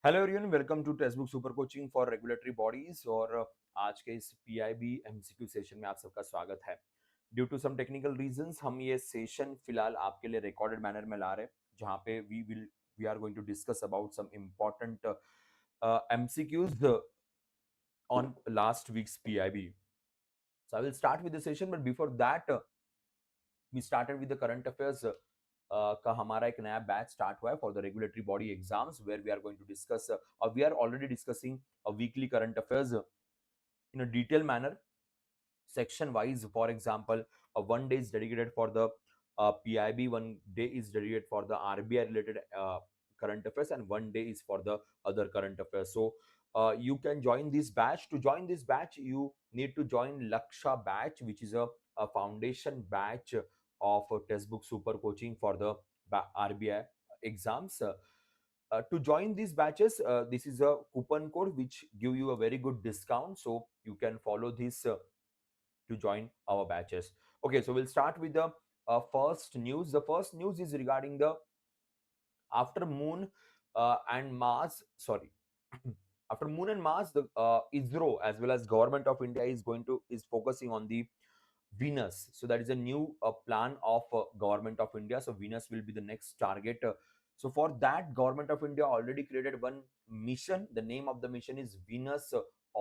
Hello everyone, welcome to text book super coaching for regulatory bodies. और आज के इस पीआईबी एमसीक्यू सेशन में आप सबका स्वागत है। Due to some technical reasons हम ये सेशन फिलहाल आपके लिए रिकॉर्डेड मैनर में ला रहे हैं, जहां पे we are going to discuss about some important MCQs on last week's PIB. So I will start with the session, but before that we started with the current affairs का हमारा एक नया batch start हुआ है for the regulatory body exams, where we are going to discuss और we are already discussing weekly current affairs in a detailed manner, section wise. For example, one day is dedicated for the PIB, one day is dedicated for the RBI related current affairs, and one day is for the other current affairs. So you can join this batch. To join this batch, you need to join Laksha batch, which is a foundation batch of textbook super coaching for the RBI exams. To join these batches, this is a coupon code which give you a very good discount, so you can follow this to join our batches. Okay, so we'll start with the first news. The first news is regarding the after moon and Mars. Sorry, after moon and Mars, the ISRO as well as government of India is focusing on the Venus. So that is a new plan of government of India. So Venus will be the next target. So for that, government of India already created one mission. The name of the mission is Venus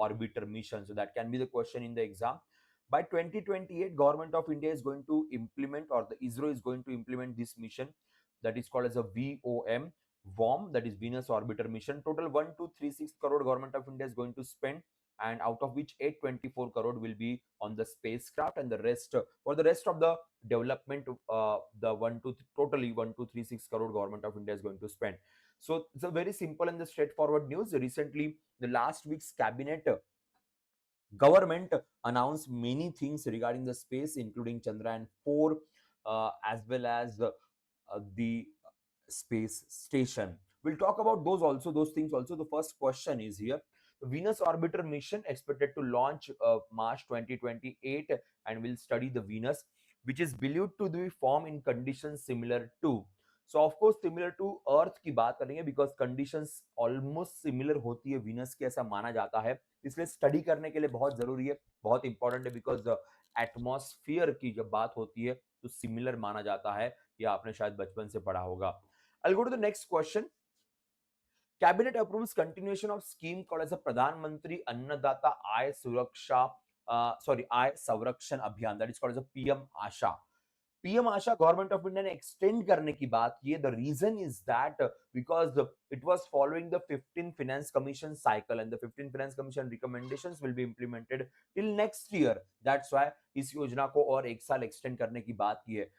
Orbiter Mission. So that can be the question in the exam. By 2028, government of India is going to implement, or the ISRO is going to implement this mission that is called as a VOM, that is Venus Orbiter Mission. Total 1236 crore government of India is going to spend, and out of which 824 crore will be on the spacecraft, and the rest for the rest of the development, totally 1236 crore government of India is going to spend. So it's a very simple and the straightforward news. Recently, the last week's cabinet government announced many things regarding the space, including Chandrayaan 4 as well as the space station. We'll talk about those things also. The first question is here. The Venus Orbiter mission expected to launch March 2028 and will study the Venus, which is believed to be formed in conditions similar to. So of course similar to Earth की बात करेंगे, because conditions almost similar होती है Venus की, ऐसा माना जाता है, इसलिए स्टडी करने के लिए बहुत जरूरी है, बहुत इंपॉर्टेंट है, बिकॉज एटमॉस्फियर की जब बात होती है तो सिमिलर माना जाता है, ये आपने शायद बचपन से पढ़ा होगा. I'll go to the next question. Cabinet approves continuation of scheme called as a Pradhan Mantri Annadata Aay Suraksha, Aay Savrakshan Abhiyan, that is called as a PM Asha. PM Asha government of India ने extend करने की बात की है. The reason is that because it was following the 15 finance commission cycle, and the 15 finance commission recommendations will be implemented till next year. That's why इस योजना को और एक साल एक्सटेंड करने की बात की है.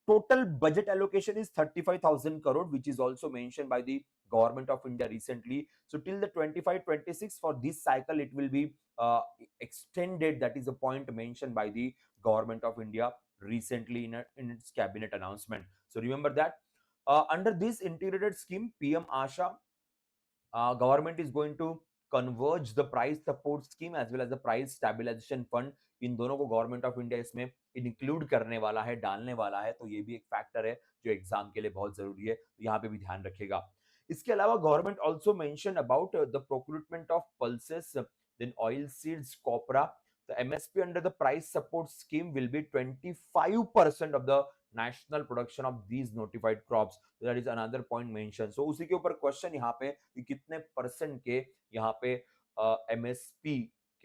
Total budget allocation is 35,000 crore, which is also mentioned by the government of India recently. So till the 25-26 for this cycle, it will be extended. That is a point mentioned by the government of India recently in its cabinet announcement. So remember that under this integrated scheme, PM Asha, government is going to converge the price support scheme as well as the price stabilization fund. इन दोनों को government of India इसमें include करने वाला है, डालने वाला है. तो ये भी एक फैक्टर है जो एग्जाम के लिए बहुत जरूरी है, तो यहाँ पे भी ध्यान रखेगा. इसके अलावा government also mention about the procurement of pulses, then oil seeds, copra. The MSP under the price support scheme will be 25% of the national production of these notified crops. So that is another point mentioned. So उसी के ऊपर question यहाँ पे कि कितने percent के यहाँ पे MSP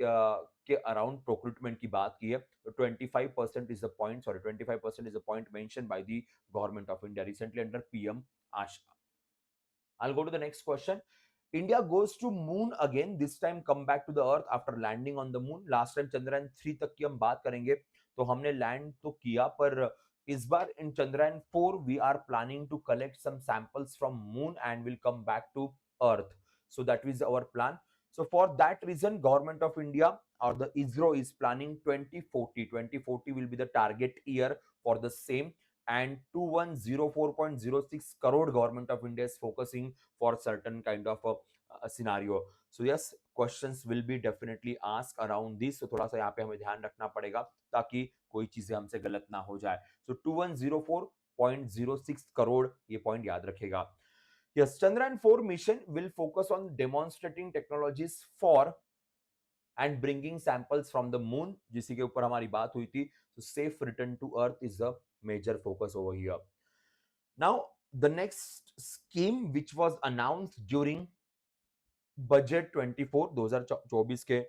के अराउंड प्रोक्यूरमेंट की बात की है. तो 25% is the point, 25% is the point mentioned by the government of India recently under PM Asha. I'll go to the next question. India goes to moon again, this time come back to the earth after landing on the moon. Last time Chandrayaan 3 तक की हम बात करेंगे, तो हमने land तो किया, पर इस बार in Chandrayaan 4 we are planning to collect some samples from moon and will come back to earth. So that is our plan. So for that reason, government of India or the ISRO is planning 2040. 2040 will be the target year for the same, and 2104.06 crore government of India is focusing for certain kind of a scenario. So yes, questions will be definitely asked around this. So थोड़ा सा यहाँ पे हमें ध्यान रखना पड़ेगा ताकि कोई चीजें हमसे गलत ना हो जाए. So 2104.06 करोड़, ये पॉइंट याद रखेगा. Yes, Chandrayaan 4 mission will focus on demonstrating technologies for and bringing samples from the moon, जिसी के ऊपर हमारी बात हुई थी. So safe return to Earth is the major focus over here. Now, the next scheme which was announced during budget 24 2024 के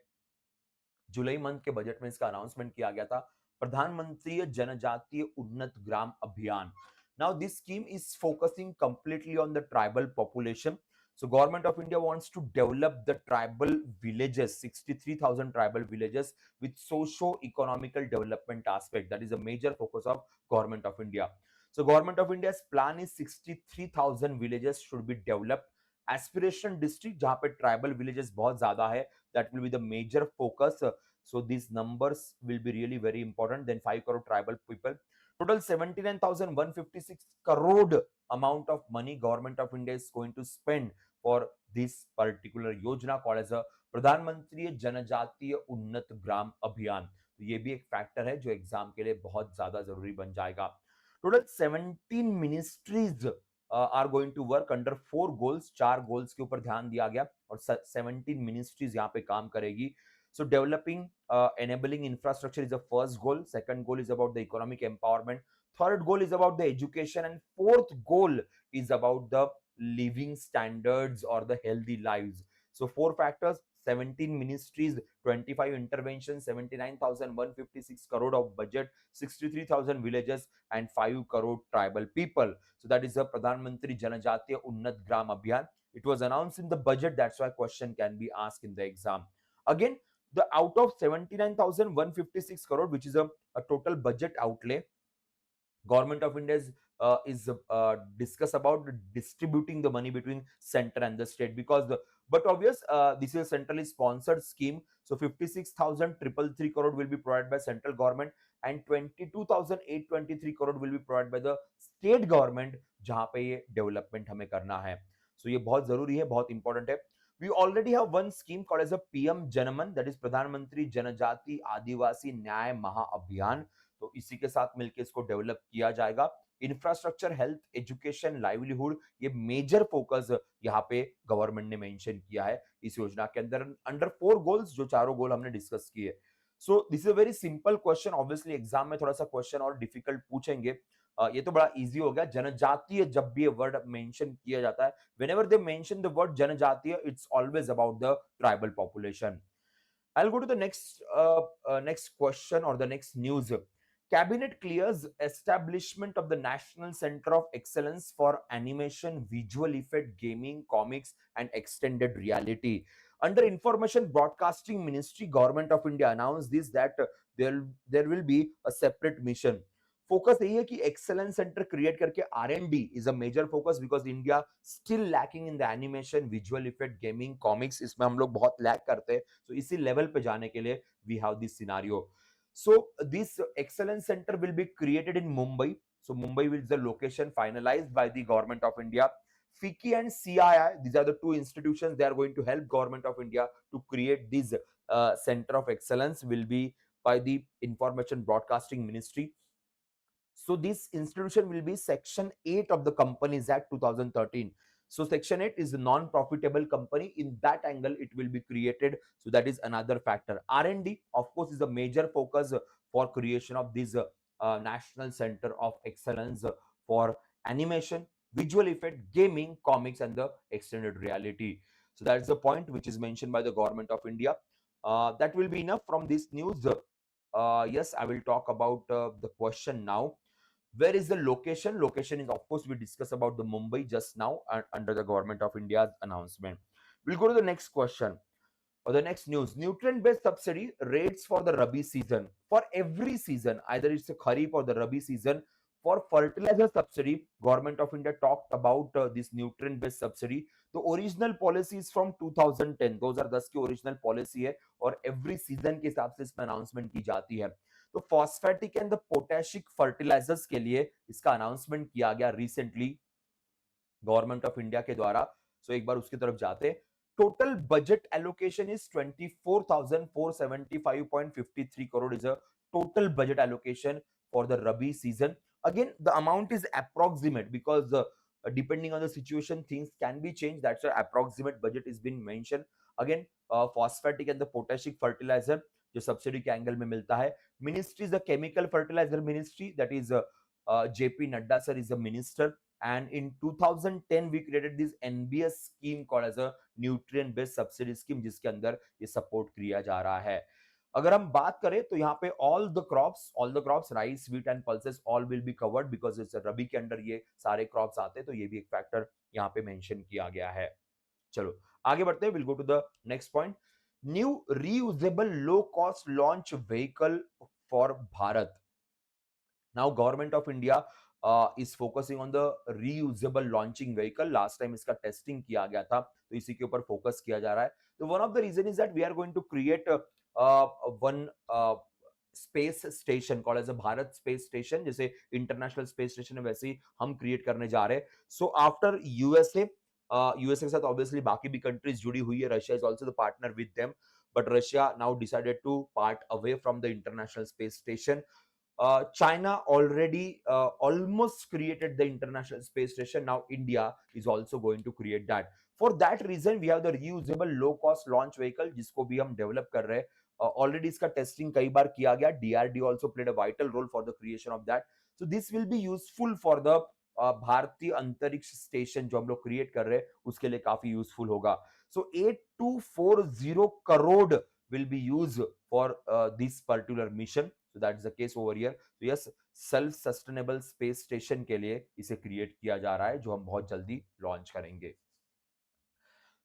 जुलाई month के budget में इसका अनाउंसमेंट किया गया था, प्रधानमंत्री जनजातीय उन्नत ग्राम अभियान. Now this scheme is focusing completely on the tribal population. So government of India wants to develop the tribal villages, 63,000 tribal villages with socio-economical development aspect. That is a major focus of government of India. So government of India's plan is 63,000 villages should be developed. Aspiration district जहाँ पे tribal villages बहुत ज्यादा है, that will be the major focus. So these numbers will be really very important. Then 5 crore tribal people. Total 79,156 crore amount of money government of India is going to spend for this particular योजना called as a प्रधानमंत्री जनजातीय उन्नत ग्राम अभियान. तो ये भी एक factor है जो एग्जाम के लिए बहुत ज्यादा जरूरी बन जाएगा. Total 17 ministries are going to work under 4 goals. 4 goals के ऊपर ध्यान दिया गया और 17 मिनिस्ट्रीज यहाँ पे काम करेगी. So developing, enabling infrastructure is the first goal. Second goal is about the economic empowerment. Third goal is about the education, and fourth goal is about the living standards or the healthy lives. So 4 factors: 17 ministries, 25 interventions, 79,156 crore of budget, 63,000 villages, and 5 crore tribal people. So that is the Pradhan Mantri Janajatiya Unnat Gram Abhiyan. It was announced in the budget. That's why question can be asked in the exam. Again, the out of 79,156 crore, which is a total budget outlay, government of India is discuss about distributing the money between center and the state, because but obvious, this is a centrally sponsored scheme. So 56,333 crore will be provided by central government and 22,823 crore will be provided by the state government, जहां पे ये development हमें करना है. So ये बहुत जरूरी है, बहुत इंपॉर्टेंट है. We already have one scheme called as a PM Janaman, that is प्रधानमंत्री जनजाति आदिवासी न्याय महाअभियान. तो इसी के साथ मिलकर इसको डेवलप किया जाएगा. इंफ्रास्ट्रक्चर, हेल्थ, एजुकेशन, लाइवलीहुड, ये मेजर फोकस यहाँ पे गवर्नमेंट ने मेंशन किया है इस योजना के अंदर, अंडर 4 गोल्स, जो चारों गोल हमने डिस्कस किए. So this is a very simple question. Obviously exam में थोड़ा सा क्वेश्चन और डिफिकल्ट पूछेंगे. ये तो बड़ा इजी हो गया. जनजातीय जब भी ये वर्ड मेंशन किया जाता है, whenever they mention the word जनजातीय, it's always about the tribal population. I'll go to the next question or the next news. Cabinet clears establishment of the National Center of Excellence for Animation, Visual Effect, Gaming, Comics, and Extended Reality. Under Information Broadcasting Ministry, Government of India announced this, that there will be a separate mission. Focus यही है कि excellence centre create करके R&D is a major focus, because India still lacking in the animation, visual effect, gaming, comics, इसमें हम लोग बहुत lack करते हैं. तो इसी लेवल पे जाने के लिए we have this scenario. So this excellence center will be created in Mumbai. So Mumbai is the location finalized by the government of India. FICCI and CII, these are the two institutions. They are going to help government of India to create this center of excellence. Will be by the Information Broadcasting Ministry. So this institution will be Section 8 of the Companies Act 2013. So Section 8 is a non-profitable company. In that angle, it will be created. So that is another factor. R&D, of course, is a major focus for creation of this National Center of Excellence for Animation, Visual Effect, Gaming, Comics, and the Extended Reality. So that's the point which is mentioned by the Government of India. That will be enough from this news. Yes, I will talk about the question now. Where is the location? Location is, of course, we discussed about the Mumbai just now under the Government of India's announcement. We'll go to the next question or the next news. Nutrient-based subsidy rates for the Rabi season. For every season, either it's a Kharif or the Rabi season, for fertilizer subsidy, Government of India talked about this nutrient-based subsidy. The original policy is from 2010. 2010 की original policy है और every season के हिसाब से इसमें announcement की जाती है. तो phosphatic and the potassic fertilisers के लिए इसका अनाउंसमेंट किया गया रिसेंटली गवर्नमेंट ऑफ इंडिया के द्वारा. सो एक बार उसकी तरफ जाते. Total budget allocation is 24,475.53 crore is a total budget allocation for the Rabi season. Again, the amount is approximate because depending on the situation things can be changed. That's why approximate budget is been mentioned. Again, phosphatic and the potassic fertilizer जो subsidy के angle में मिलता है. Ministry is the chemical fertilizer ministry, that is JP Nadda sir is the minister, and in 2010 we created this NBS scheme called as a nutrient based subsidy scheme जिसके अंदर ये support किया जा रहा है. अगर हम बात करें तो यहाँ पे all the crops rice wheat and pulses all will be covered because it's rabi के अंडर ये सारे क्रॉप्स आते हैं, तो ये भी एक फैक्टर यहाँ पे मेंशन किया गया है. चलो आगे बढ़ते हैं, will go to the next point. New reusable low cost launch vehicle for Bharat. Now government of India is focusing on the reusable launching vehicle. Last time इसका टेस्टिंग किया गया था, तो इसी के ऊपर फोकस किया जा रहा है. तो one of the reason is that we are going to create one space station called as a Bharat space station. जैसे इंटरनेशनल स्पेस स्टेशन है वैसे ही हम क्रिएट करने जा रहे हैं. सो आफ्टर यूएसए, यूएसए के साथ ऑब्वियसली बाकी भी कंट्रीज जुड़ी हुई है. Russia is also the partner with them, but Russia now decided to part away from the international space station. China already almost created the international space station. Now India is also going to create that. For that reason we have the reusable low cost launch vehicle जिसको भी हम develop कर रहे हैं. Already इसका testing कई बार किया गया. DRDO also played a vital role for the creation of that. So this will be useful for the भारतीय अंतरिक्ष स्टेशन जो हम लोग क्रिएट कर रहे हैं उसके लिए काफी यूजफुल होगा. So 8240 crore will be used for this particular mission. So that is the case over here. So yes, self sustainable space station के लिए इसे क्रिएट किया जा रहा है जो हम बहुत जल्दी लॉन्च करेंगे.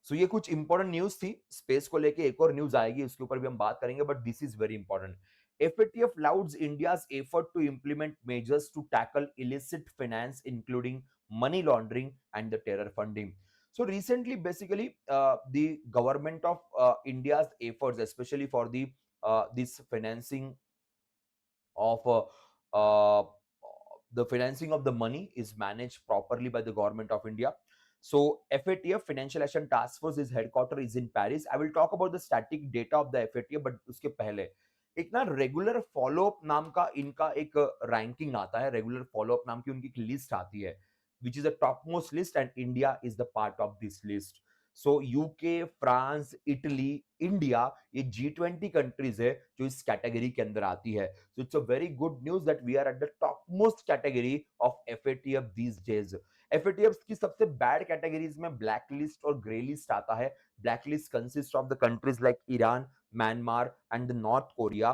सो ये कुछ इंपॉर्टेंट न्यूज थी. स्पेस को लेके एक और न्यूज आएगी, उसके ऊपर भी हम बात करेंगे, but this is very important. FATF lauds India's effort to implement measures to tackle illicit finance, including money laundering and the terror funding. So recently, basically, the government of India's efforts, especially for the this financing of the financing of the money is managed properly by the government of India. So FATF Financial Action Task Force is headquarter is in Paris. I will talk about the static data of the FATF, but उसके पहले एक ना regular follow up नाम का इनका एक ranking आता है. रेगुलर फॉलोअप नाम की उनकी एक लिस्ट आती है which is the topmost list, and India is the part of this list. So UK, France, Italy, India, ये G20 कंट्रीज है जो इस कैटेगरी के अंदर आती है. So it's a very good news that we are at the top most category of FATF these days. FATF की सबसे बैड कैटेगरीज में ब्लैक लिस्ट और ग्रे लिस्ट आता है. Black list consist of the countries like Iran, Myanmar and the North Korea.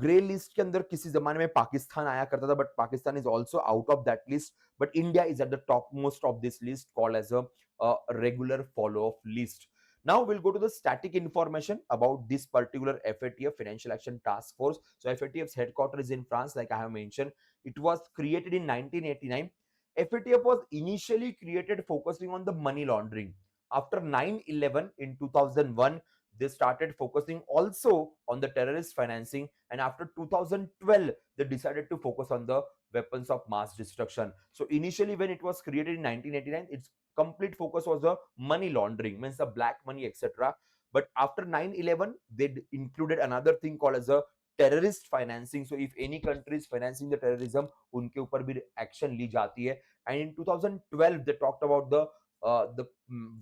Grey list के अंदर किसी जमाने में पाकिस्तान आया करता था, but Pakistan is also out of that list. But India is eight the top most of this list called as a regular follow-up list. Now we'll go to the static information about this particular FATF Financial Action Task Force. So FATF's headquarters is in France, like I have mentioned. It was created in 1989. FATF was initially created focusing on the money laundering. After 9/11 in 2001, they started focusing also on the terrorist financing, and after 2012 they decided to focus on the weapons of mass destruction. So initially when it was created in 1989, its complete focus was the money laundering, means the black money, etc. But after 9/11 they included another thing called as a terrorist financing. So if any country is financing the terrorism, उनके ऊपर भी action ली जाती है. And in 2012 they talked about the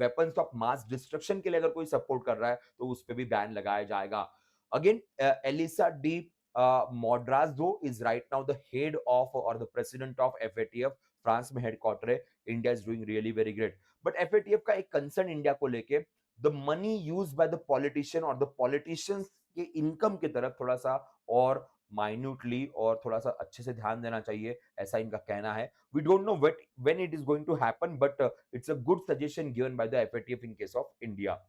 weapons of mass destruction के लिए अगर कोई support कर रहा है तो उस पे भी बैन लगाया जाएगा. Again, Elisa D. Modrazo is right now the head of or the president of FATF. France में हेडक्वार्टर है. India is doing really very great. But FATF का एक कंसर्न इंडिया को लेके, the money use by the politician और the politicians के income की तरफ थोड़ा सा और माइन्यूटली और थोड़ा सा अच्छे से ध्यान देना चाहिए, ऐसा इनका कहना है. We don't know when it is going to happen, but it's a good suggestion given by the FATF in case of India.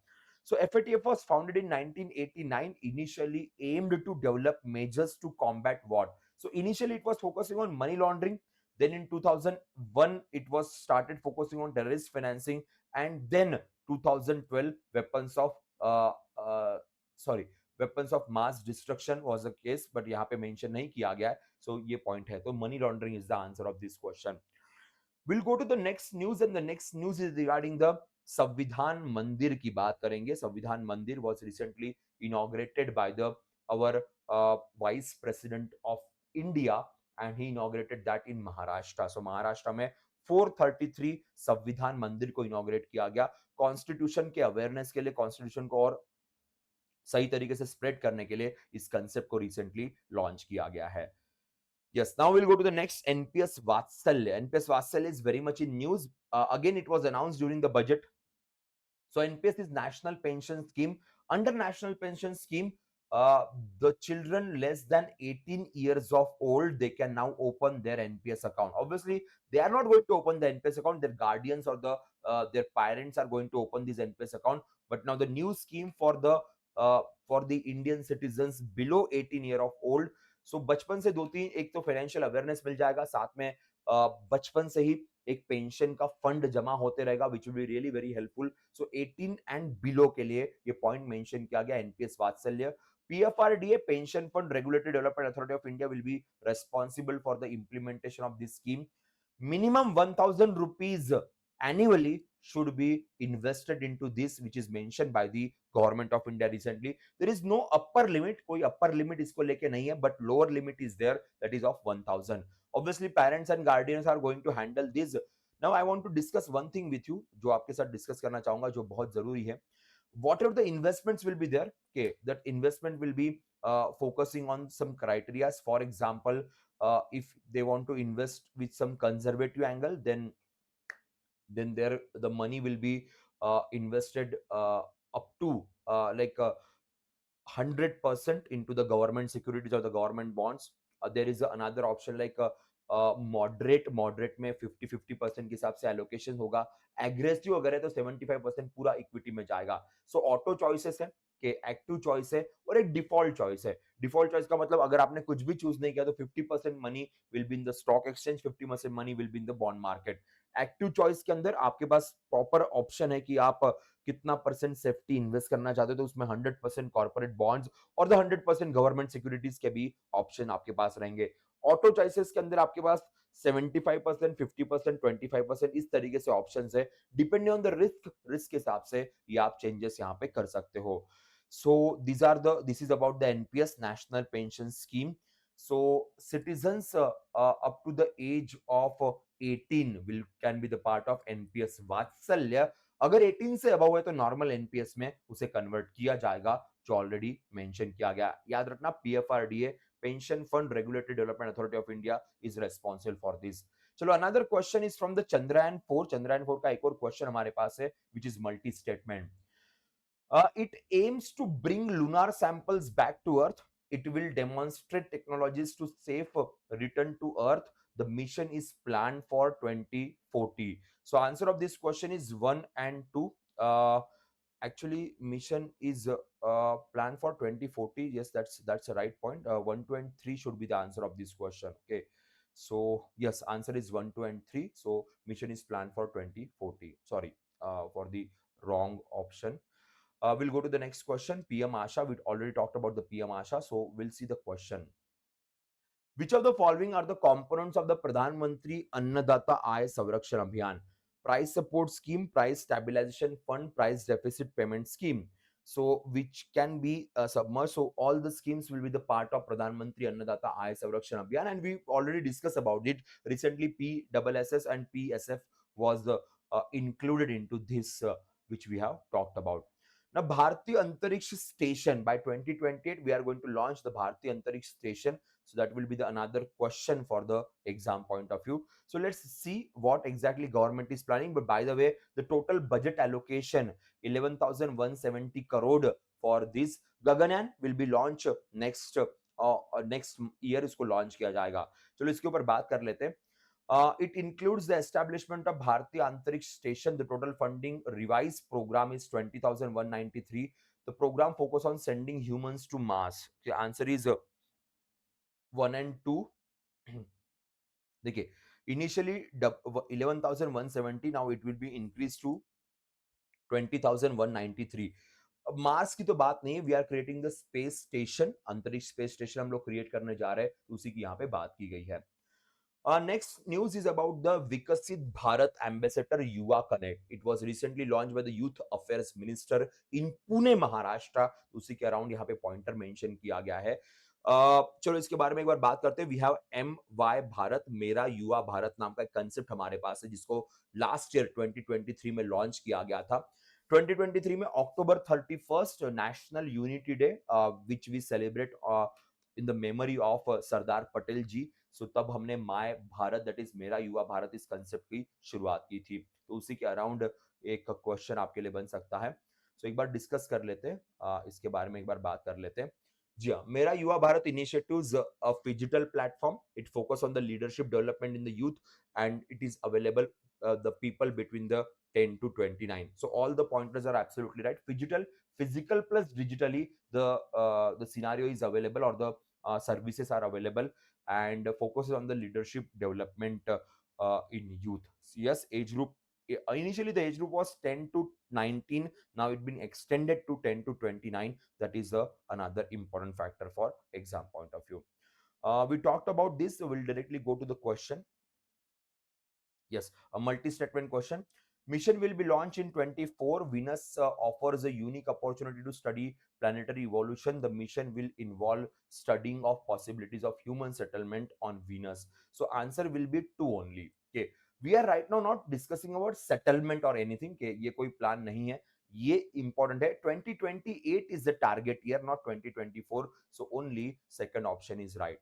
So FATF was founded in 1989, initially aimed to develop measures to combat what? So initially it was focusing on money laundering. Then in 2001 it was started focusing on terrorist financing, and then 2012 weapons of mass destruction was a case, but यहाँ पे mention नहीं किया गया है. So ये point है. तो money laundering is the answer of this question. We'll go to the next news, and the next news is regarding the संविधान मंदिर की बात करेंगे. संविधान मंदिर was recently inaugurated by the our vice president of India, and he inaugurated that in Maharashtra. So Maharashtra में 433 संविधान मंदिर को इनॉग्रेट किया गया कॉन्स्टिट्यूशन के अवेयरनेस के लिए, कॉन्स्टिट्यूशन को और सही तरीके से स्प्रेड करने के लिए इस कंसेप्ट को रिसेंटली लॉन्च किया गया है. Yes, now we'll go to the next NPS Vatsalya. NPS Vatsalya is very much in news. Again, it was announced during the budget. So NPS is National Pension Scheme. Under National Pension Scheme, the children less than 18 years of old, they can now open their NPS account. Obviously, they are not going to open the NPS account. Their guardians or their parents are going to open this NPS account. But now the new scheme for the Indian citizens below 18 year of old. So बचपन से 2-3 एक तो financial awareness मिल जाएगा, साथ में बचपन से ही एक पेंशन का फंड जमा होते रहेगा, which will be really very helpful. So 18 and below के लिए ये पॉइंट मेंशन किया गया एनपीएस वात्सल्य. PFRDA, Pension Fund Regulatory Development Authority of India, will be responsible for the implementation of this scheme. Minimum 1000 rupees annually should be invested into this, which is mentioned by the government of India recently. There is no upper limit, कोई upper limit इसको लेके नहीं है, but lower limit is there, that is of 1000. Obviously parents and guardians are going to handle this. Now I want to discuss one thing with you, जो आपके साथ discuss करना चाहूंगा, जो बहुत जरूरी है. Whatever the investments will be there, okay, that investment will be focusing on some criteria. For example, if they want to invest with some conservative angle, then there the money will be invested up to like 100% into the government securities or the government bonds. There is another option like moderate में 50-50% के हिसाब से allocation होगा. Aggressive अगर है तो 75% पूरा equity में जाएगा. सो ऑटो चॉइसेस है कि एक्टिव चॉइस है और एक डिफॉल्ट चॉइस है. डिफॉल्ट चॉइस का मतलब अगर आपने कुछ भी चूज नहीं किया तो 50% money will be in the stock exchange, 50% money will be in the bond market. Active choice के अंदर आपके पास प्रॉपर ऑप्शन है कि आप कितना परसेंट सेफ्टी इन्वेस्ट करना चाहते हो, तो उसमें 100% कॉर्पोरेट बॉन्ड्स और द 100% गवर्नमेंट सिक्योरिटीज के भी ऑप्शन आपके पास रहेंगे. ऑटो चॉइसेस के अंदर आपके पास 75%, 50%, 25% इस तरीके से ऑप्शंस है. डिपेंडिंग ऑन द रिस्क के हिसाब से ये आप चेंजेस यहाँ पे कर सकते हो. So this is about the NPS, National Pension Scheme. So citizens up to the age of 18 can be the part of NPS Vatsalya. अगर 18 से अबव है तो नॉर्मल एनपीएस में उसे कन्वर्ट किया जाएगा, जो ऑलरेडी मेंशन किया गया. याद रखना, PFRDA, pension fund regulatory development authority of India is responsible for this. चलो, another question is from the Chandrayaan 4. Chandrayaan 4 का एक और क्वेश्चन हमारे पास है, which is multi statement. It aims to bring lunar samples back to Earth. It will demonstrate technologies to safe return to Earth. The mission is planned for 2040. So answer of this question is 1 and 2. Actually, mission is planned for 2040. Yes, that's a right point. 1, 2, and 3 should be the answer of this question. Okay. So yes, answer is 1, 2, and 3. So mission is planned for 2040. Sorry, for the wrong option. We'll go to the next question. PM Asha. We already talked about the PM Asha. So we'll see the question. Which of the following are the components of the Pradhan Mantri Annadata Aay Savrakshan Abhiyan? Price support scheme, price stabilization fund, price deficit payment scheme. So which can be submerged. So all the schemes will be the part of Pradhan Mantri Annadata Aay Savrakshan Abhiyan, and we already discussed about it recently. PSS and PSF was included into this, which we have talked about. Now, Bharatiya Antariksh Station, by 2028, we are going to launch the Bharatiya Antariksh Station. So that will be the another question for the exam point of view. So let's see what exactly government is planning. But by the way, the total budget allocation 11,170 crore for this. Gaganyaan will be launched next year. इसको launch किया जाएगा. चलो इसके ऊपर बात कर लेते हैं. It includes the establishment of Bharatiya Antariksh Station. The total funding revised program is 20,193. The program focus on sending humans to Mars. The answer is 1 and 2. देखिए, initially 11,170, now it will be increased to 20,193. Mars की तो बात नहीं है. We are creating the space station, अंतरिक्ष space station हम लोग create करने जा रहे हैं, तो उसी की यहाँ पे बात की गई है. Next news is about the Vikasit Bharat Ambassador Yuva Connect. It was recently launched by the Youth Affairs Minister in Pune, Maharashtra. उसी के अराउंड यहाँ पे पॉइंटर मेंशन किया गया है. चलो इसके बारे में एक बार बात करते हैं। We have M Y Bharat, मेरा युवा भारत नाम का एक कंसेप्ट हमारे पास है, जिसको लास्ट ईयर 2023 में लॉन्च किया गया था। 2023 में October 31st national unity day, which we celebrate in the memory of Sardar Patel ji. So तब हमने माय भारत, दैट इज मेरा युवा भारत, इस कंसेप्ट की शुरुआत की थी। तो उसी के अराउंड एक क्वेश्चन आपके लिए बन सकता है। सो एक बार डिस्कस कर लेते हैं, इसके बारे में एक बार बात कर लेते हैं। जी हाँ, मेरा युवा Bharat initiatives a digital platform. It focus on the leadership development in the youth, and it is available the people between the 10 to 29. So all the pointers are absolutely right. Physical plus digitally, the scenario is available, or the services are available, and focuses on the leadership development in youth. So yes, age group. Initially, the age group was 10 to 19. Now it's been extended to 10 to 29. That is another important factor for exam point of view. We talked about this, so we'll directly go to the question. Yes, a multi-statement question. Mission will be launched in 24. Venus offers a unique opportunity to study planetary evolution. The mission will involve studying of possibilities of human settlement on Venus. So answer will be two only. Okay. We are right now not discussing about settlement or anything. Okay. ये कोई plan नहीं है. ये important है. 2028 is the target year, not 2024. So only second option is right.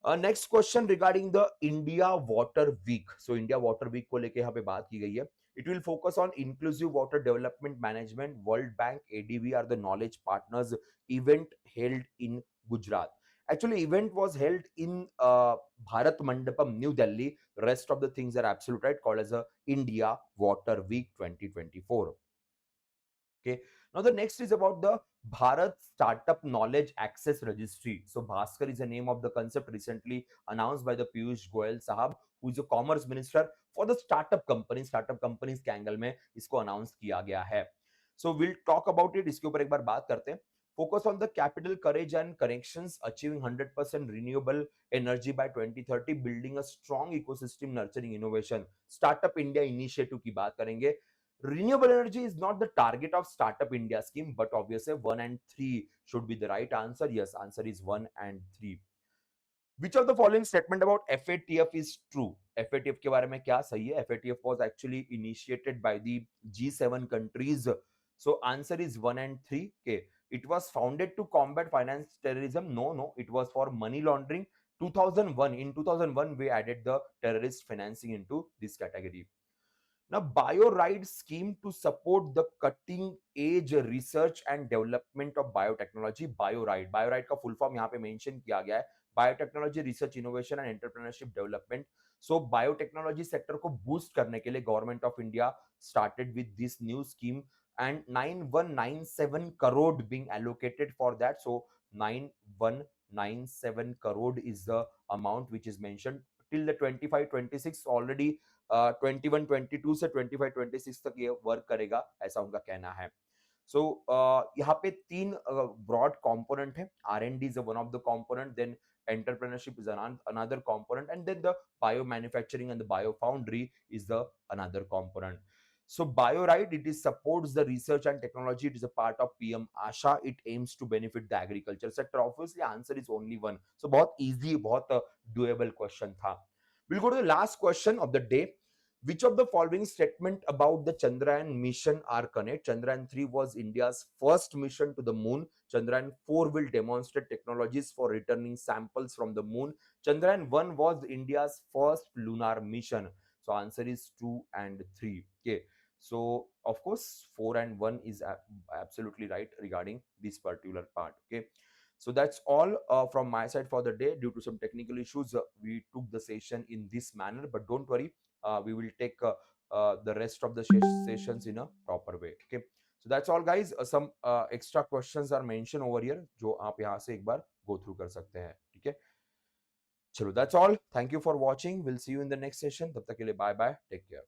Next question regarding the India water week. So India water week को लेके यहाँ पे बात की गई है। It will focus on inclusive water development management. World bank, ADB are the knowledge partners. Event held in Gujarat. Actually, event was held in Bharat Mandapam, New Delhi. Rest of the things are absolute right, called as a India Water Week 2024. Okay. Now the next is about the Bharat Startup Knowledge Access Registry. So Bhaskar is the name of the concept recently announced by the Piyush Goyal Sahab, who is a commerce minister for the startup companies. Startup companies के angle में इसको announce किया गया है. So we'll talk about it. इसके ऊपर एक बार बात करते हैं. Focus on the capital courage and connections, achieving 100% renewable energy by 2030, building a strong ecosystem, nurturing innovation. Startup India initiative की बात करेंगे. Renewable energy is not the target of Startup India scheme, but obviously 1 and 3 should be the right answer. Yes, answer is 1 and 3. Which of the following statement about FATF is true? FATF के बारे में क्या सही है? FATF was actually initiated by the G7 countries. So answer is 1 and 3. Okay. It was founded to combat finance terrorism. No, it was for money laundering. 2001, in 2001, we added the terrorist financing into this category. Now, BioRide scheme to support the cutting edge research and development of biotechnology. BioRide का full form यहाँ पे mention किया गया है. Biotechnology Research Innovation and Entrepreneurship Development. So biotechnology sector को boost करने के लिए Government of India started with this new scheme, and 9197 crore being allocated for that. So 9197 crore is the amount which is mentioned till the 25-26 already. 21-22 से 25-26 तक ये work करेगा, ऐसा उनका कहना है. सो यहाँ पे तीन ब्रॉड कंपोनेंट है. R&D is one of the component, then entrepreneurship is another component, and then the bio manufacturing and the bio foundry is the another component. So BioRide, it is supports the research and technology. It is a part of PM Asha. It aims to benefit the agriculture sector. Obviously answer is only one. So बहुत easy, बहुत doable question था. We'll go to the last question of the day. Which of the following statement about the Chandrayaan mission are correct? Chandrayaan 3 was India's first mission to the moon. Chandrayaan 4 will demonstrate technologies for returning samples from the moon. Chandrayaan 1 was India's first lunar mission. So answer is 2 and 3. Okay. So of course 4 and 1 is absolutely right regarding this particular part. Okay. So that's all from my side for the day. Due to some technical issues, we took the session in this manner, but don't worry, we will take the rest of the sessions in a proper way. Okay. So that's all guys. Some extra questions are mentioned over here जो आप यहाँ से एक बार go through कर सकते हैं. ठीक है. चलो, that's all. Thank you for watching. We'll see you in the next session. तब तक के लिए bye bye. Take care.